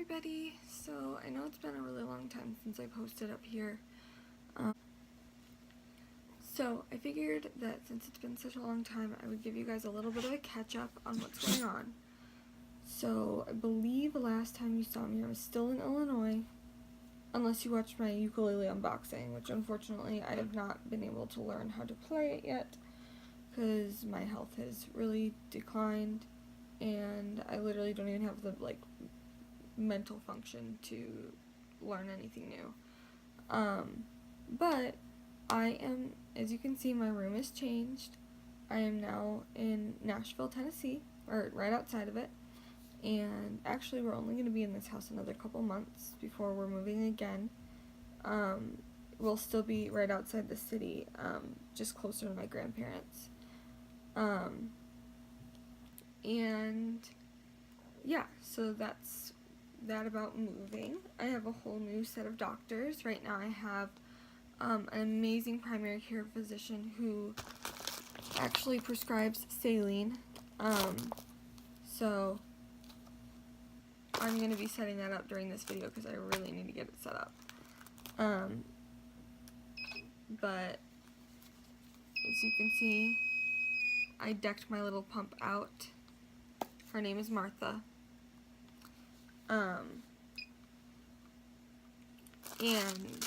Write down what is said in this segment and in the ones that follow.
everybody. So I know it's been a really long time since I posted up here. So I figured that since it's been such a long time, I would give you guys a little bit of a catch up on what's going on. So I believe the last time you saw me I was still in Illinois, unless you watched my ukulele unboxing, which unfortunately I have not been able to learn how to play it yet because my health has really declined and I literally don't even have the mental function to learn anything new. But I am, as you can see, my room has changed. I am now in Nashville, Tennessee, or right outside of it. And actually, we're only going to be in this house another couple months before we're moving again. We'll still be right outside the city, just closer to my grandparents. And yeah, so that's that about moving. I have a whole new set of doctors. Right now I have an amazing primary care physician who actually prescribes saline. So I'm going to be setting that up during this video because I really need to get it set up. But as you can see, I decked my little pump out. Her name is Martha. And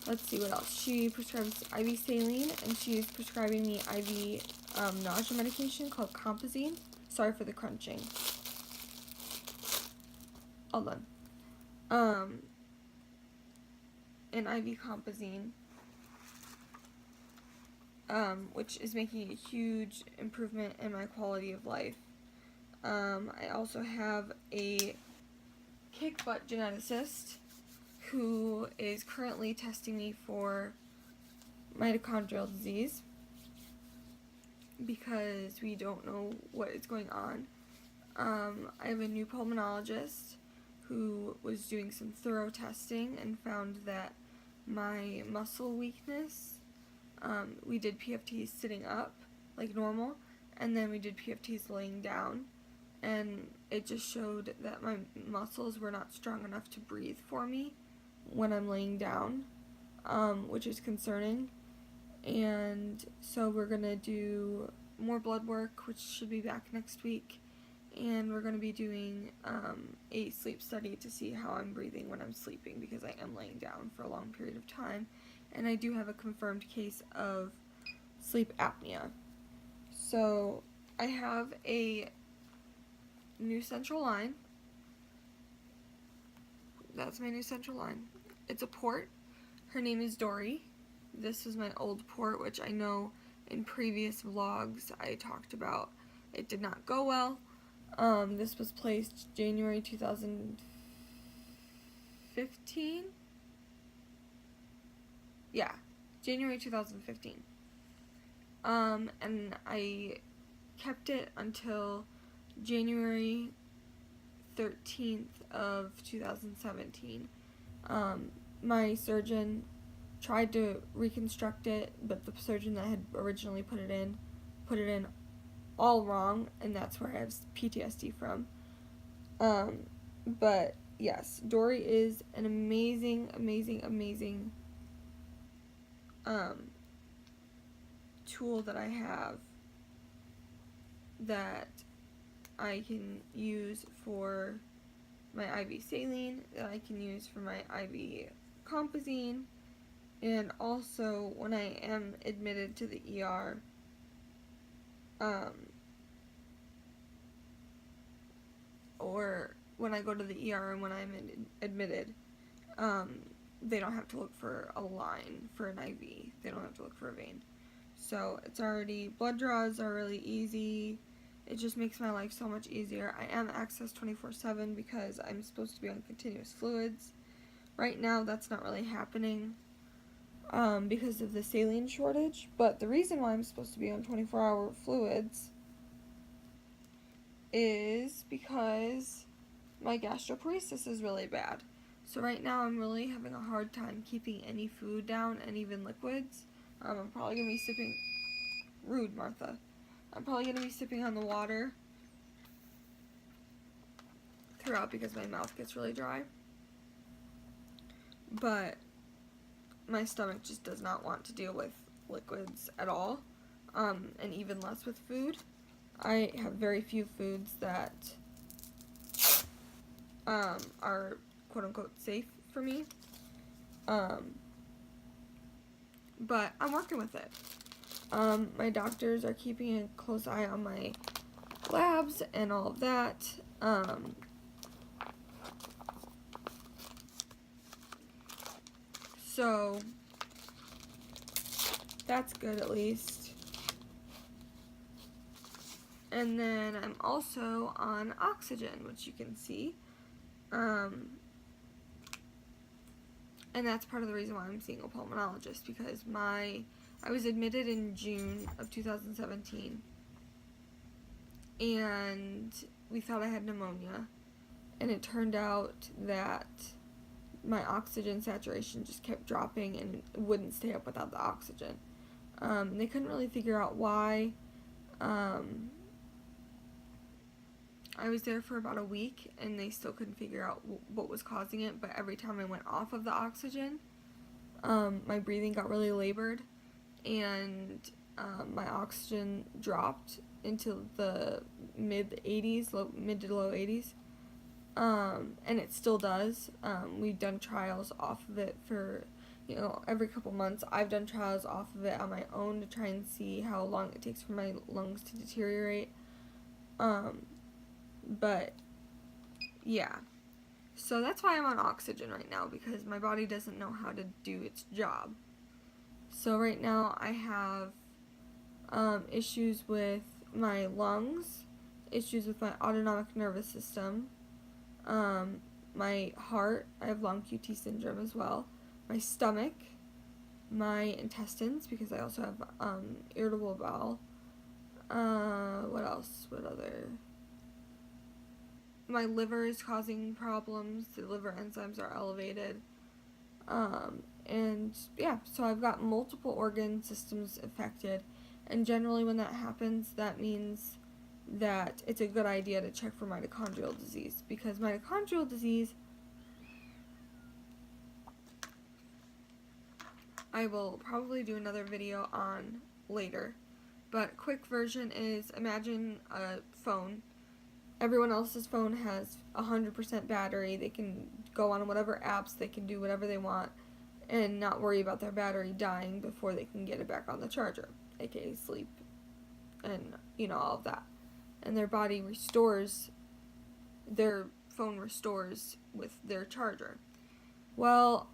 let's see what else. She prescribes IV saline, and she's prescribing me IV nausea medication called Compazine. Sorry for the crunching. All done. An IV Compazine, which is making a huge improvement in my quality of life. I also have a kick butt geneticist who is currently testing me for mitochondrial disease because we don't know what is going on. I have a new pulmonologist who was doing some thorough testing and found that my muscle weakness, we did PFTs sitting up like normal, and then we did PFTs laying down, and it just showed that my muscles were not strong enough to breathe for me when I'm laying down, which is concerning. And so we're going to do more blood work, which should be back next week, and we're going to be doing a sleep study to see how I'm breathing when I'm sleeping, because I am laying down for a long period of time, and I do have a confirmed case of sleep apnea. So I have a new central line. That's my new central line. It's a port. Her name is Dory. This is my old port, which I know in previous vlogs I talked about. It did not go well. This was placed January 2015. Yeah, January 2015. And I kept it until January 13th of 2017. My surgeon tried to reconstruct it, but the surgeon that had originally put it in all wrong, and that's where I have PTSD from. But yes, Dory is an amazing tool that I have that I can use for my IV saline, that I can use for my IV Compazine, and also when I am admitted to the ER, or when I go to the ER and when I'm admitted, they don't have to look for a line for an IV. They don't have to look for a vein. So it's already, blood draws are really easy. It just makes my life so much easier. I am accessed 24/7 because I'm supposed to be on continuous fluids. Right now that's not really happening because of the saline shortage, but the reason why I'm supposed to be on 24-hour fluids is because my gastroparesis is really bad. So right now I'm really having a hard time keeping any food down, and even liquids. I'm probably going to be sipping... Rude, Martha. I'm probably going to be sipping on the water throughout because my mouth gets really dry. But my stomach just does not want to deal with liquids at all, and even less with food. I have very few foods that are quote-unquote safe for me, but I'm working with it. My doctors are keeping a close eye on my labs and all of that. So that's good at least. And then I'm also on oxygen, which you can see. And that's part of the reason why I'm seeing a pulmonologist, because I was admitted in June of 2017, and we thought I had pneumonia, and it turned out that my oxygen saturation just kept dropping and wouldn't stay up without the oxygen. They couldn't really figure out why. I was there for about a week, and they still couldn't figure out what was causing it, but every time I went off of the oxygen, my breathing got really labored, and my oxygen dropped into the mid to low 80s, and it still does. We've done trials off of it for, every couple months. I've done trials off of it on my own to try and see how long it takes for my lungs to deteriorate. But yeah, so that's why I'm on oxygen right now, because my body doesn't know how to do its job. So right now I have issues with my lungs, issues with my autonomic nervous system, my heart, I have long QT syndrome as well, my stomach, my intestines, because I also have irritable bowel, what else, what other... My liver is causing problems. The liver enzymes are elevated. And yeah, so I've got multiple organ systems affected. And generally when that happens, that means that it's a good idea to check for mitochondrial disease. Because mitochondrial disease, I will probably do another video on later. But quick version is, imagine a phone. Everyone else's phone has 100% battery. They can go on whatever apps, they can do whatever they want, and not worry about their battery dying before they can get it back on the charger, aka sleep, and all of that. And their body restores, their phone restores with their charger. Well,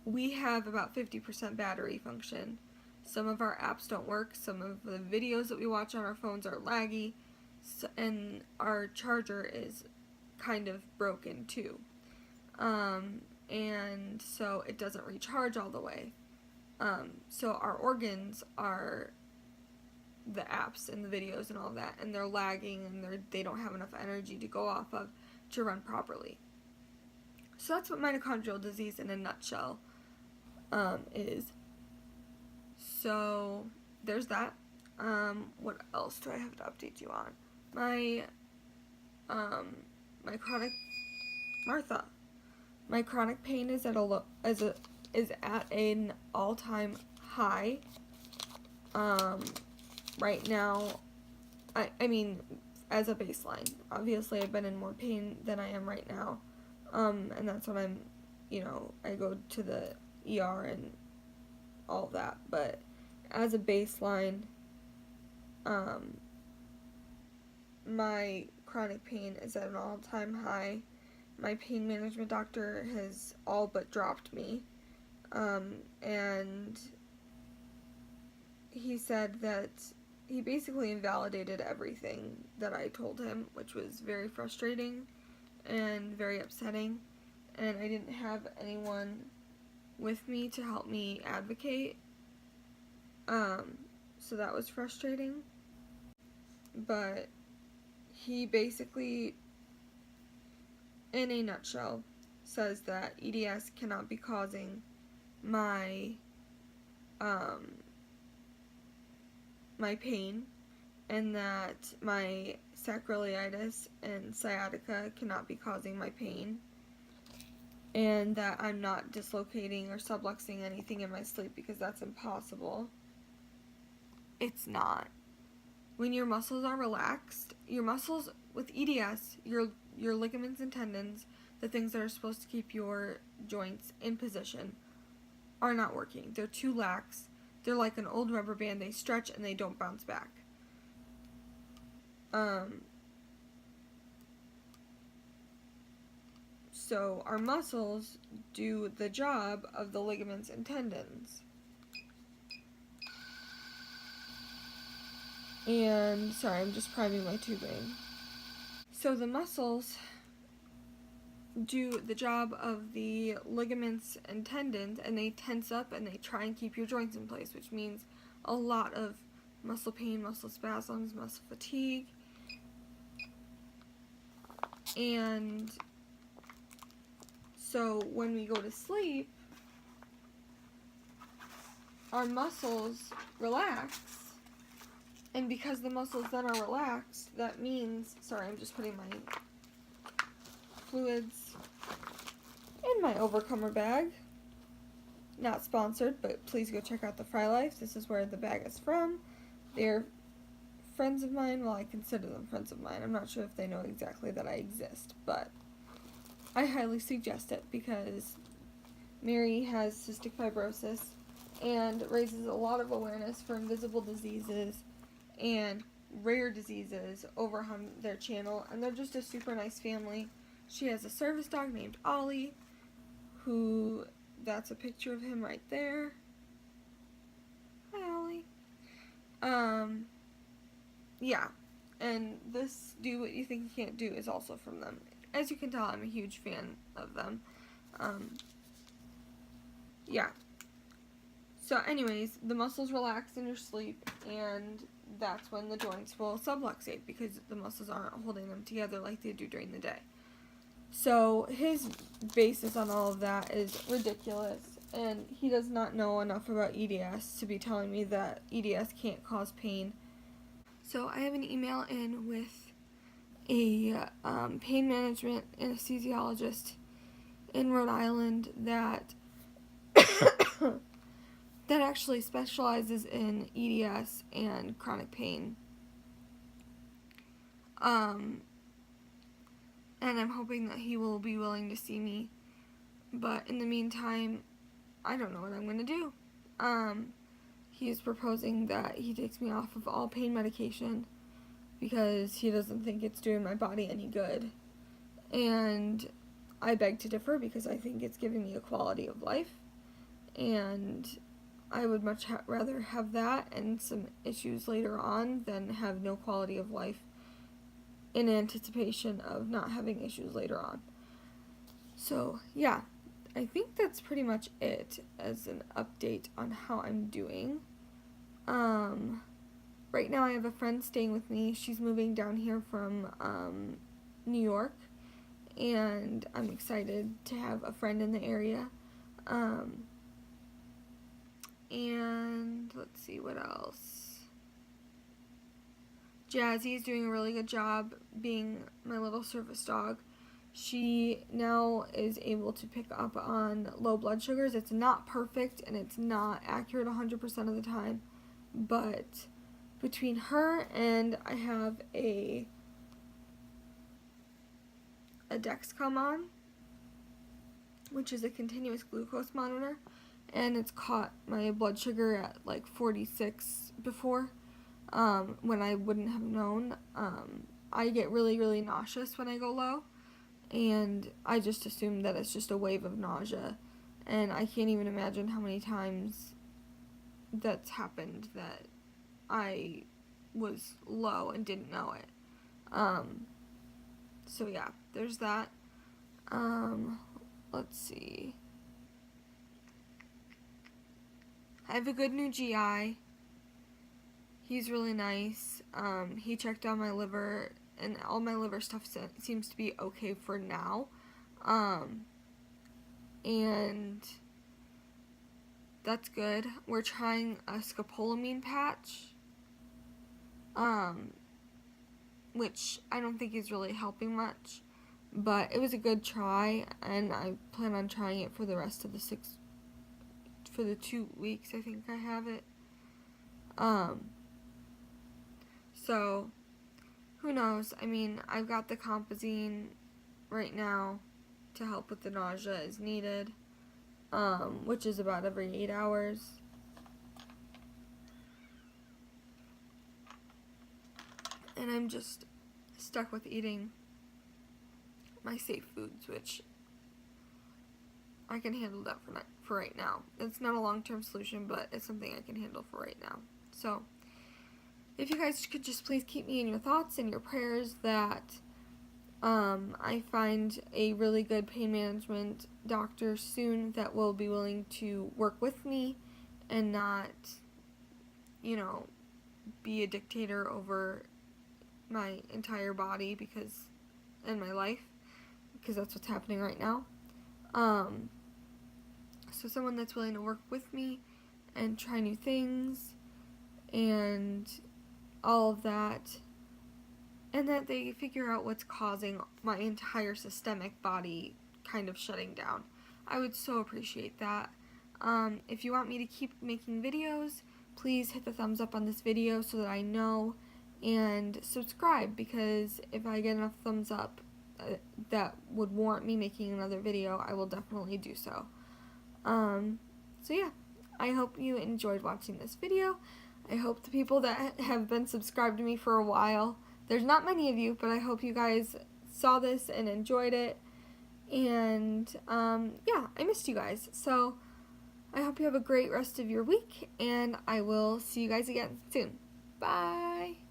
we have about 50% battery function. Some of our apps don't work, some of the videos that we watch on our phones are laggy, and our charger is kind of broken too. And so it doesn't recharge all the way. So our organs are the apps and the videos and all that, and they're lagging, and they don't have enough energy to go off of to run properly. So that's what mitochondrial disease in a nutshell is. So there's that. What else do I have to update you on? My chronic pain is at an all-time high. Right now, I mean, as a baseline. Obviously, I've been in more pain than I am right now. And that's when I'm, I go to the ER and all of that. But as a baseline, my chronic pain is at an all-time high. My pain management doctor has all but dropped me. And he said that he basically invalidated everything that I told him, which was very frustrating and very upsetting. And I didn't have anyone with me to help me advocate. So that was frustrating. But he basically, in a nutshell, says that EDS cannot be causing my pain, and that my sacroiliitis and sciatica cannot be causing my pain, and that I'm not dislocating or subluxing anything in my sleep, because that's impossible. It's not. When your muscles are relaxed, your muscles with EDS, your ligaments and tendons, the things that are supposed to keep your joints in position, are not working. They're too lax. They're like an old rubber band. They stretch and they don't bounce back. So our muscles do the job of the ligaments and tendons. And, sorry, I'm just priming my tubing. So the muscles do the job of the ligaments and tendons, and they tense up and they try and keep your joints in place, which means a lot of muscle pain, muscle spasms, muscle fatigue. And so when we go to sleep, our muscles relax. And because the muscles then are relaxed, that means, sorry, I'm just putting my fluids in my Overcomer bag. Not sponsored, but please go check out the Fry Life. This is where the bag is from. They're friends of mine. Well, I consider them friends of mine. I'm not sure if they know exactly that I exist, but I highly suggest it because Mary has cystic fibrosis and raises a lot of awareness for invisible diseases and rare diseases over on their channel, and they're just a super nice family. She has a service dog named Ollie, who, that's a picture of him right there. Hi, Ollie. Yeah, and this Do What You Think You Can't Do is also from them. As you can tell, I'm a huge fan of them. Yeah. So anyways, the muscles relax in your sleep, and that's when the joints will subluxate, because the muscles aren't holding them together like they do during the day. So his basis on all of that is ridiculous, and he does not know enough about EDS to be telling me that EDS can't cause pain. So I have an email in with a pain management anesthesiologist in Rhode Island that that actually specializes in EDS and chronic pain. And I'm hoping that he will be willing to see me. But in the meantime, I don't know what I'm going to do. He is proposing that he takes me off of all pain medication because he doesn't think it's doing my body any good. And I beg to differ, because I think it's giving me a quality of life. And I would much rather have that and some issues later on than have no quality of life in anticipation of not having issues later on. So, yeah, I think that's pretty much it as an update on how I'm doing. Right now I have a friend staying with me. She's moving down here from New York, and I'm excited to have a friend in the area. And let's see what else. Jazzy is doing a really good job being my little service dog. She now is able to pick up on low blood sugars. It's not perfect and it's not accurate 100% of the time, but between her and I have a Dexcom on, which is a continuous glucose monitor, and it's caught my blood sugar at like 46 before, when I wouldn't have known. I get really, really nauseous when I go low, and I just assume that it's just a wave of nausea, and I can't even imagine how many times that's happened that I was low and didn't know it. So yeah, there's that. Let's see. I have a good new GI. He's really nice. He checked on my liver, and all my liver stuff seems to be okay for now. And that's good. We're trying a scopolamine patch. which I don't think is really helping much. But it was a good try, and I plan on trying it for the rest of the 2 weeks I think I have it. So, who knows? I mean, I've got the Compazine right now to help with the nausea as needed, which is about every 8 hours. And I'm just stuck with eating my safe foods, which I can handle that for right now. It's not a long-term solution, but it's something I can handle for right now. So, if you guys could just please keep me in your thoughts and your prayers that I find a really good pain management doctor soon that will be willing to work with me and not, be a dictator over my entire body and my life, because that's what's happening right now. So someone that's willing to work with me and try new things and all of that, and that they figure out what's causing my entire systemic body kind of shutting down. I would so appreciate that. If you want me to keep making videos, please hit the thumbs up on this video so that I know, and subscribe, because if I get enough thumbs up that would warrant me making another video, I will definitely do so. So yeah, I hope you enjoyed watching this video. I hope the people that have been subscribed to me for a while, there's not many of you, but I hope you guys saw this and enjoyed it. And yeah, I missed you guys. So I hope you have a great rest of your week, and I will see you guys again soon. Bye!